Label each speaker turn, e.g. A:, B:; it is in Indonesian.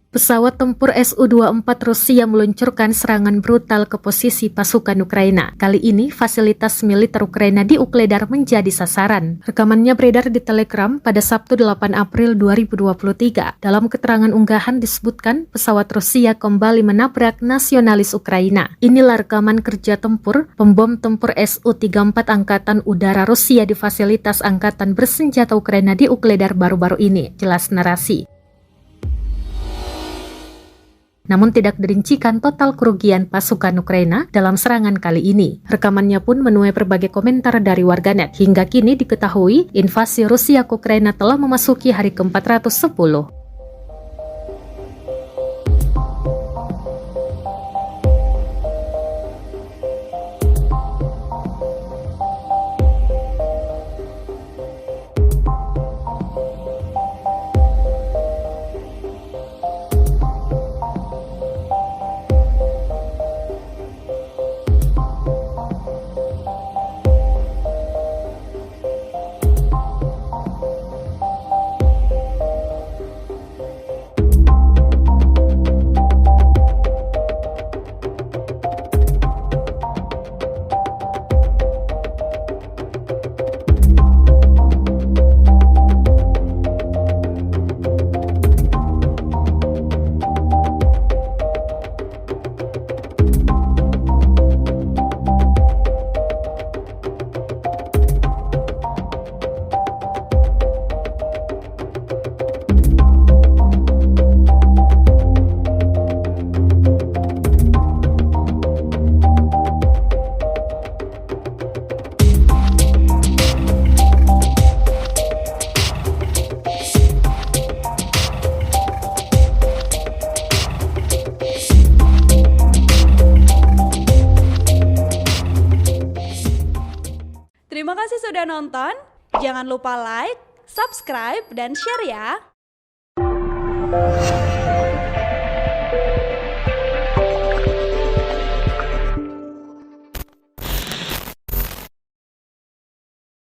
A: Pesawat tempur Su-24 Rusia meluncurkan serangan brutal ke posisi pasukan Ukraina. Kali ini, fasilitas militer Ukraina di Ukledar menjadi sasaran. Rekamannya beredar di Telegram pada Sabtu 8 April 2023. Dalam keterangan unggahan disebutkan, pesawat Rusia kembali menabrak nasionalis Ukraina. Inilah rekaman kerja tempur, pembom tempur Su-34 Angkatan Udara Rusia di fasilitas Angkatan Bersenjata Ukraina di Ukledar baru-baru ini, jelas narasi. Namun tidak dirincikan total kerugian pasukan Ukraina dalam serangan kali ini. Rekamannya pun menuai berbagai komentar dari warganet. Hingga kini diketahui invasi Rusia ke Ukraina telah memasuki hari ke-410.
B: Terima kasih sudah nonton. Jangan lupa like, subscribe, dan share ya.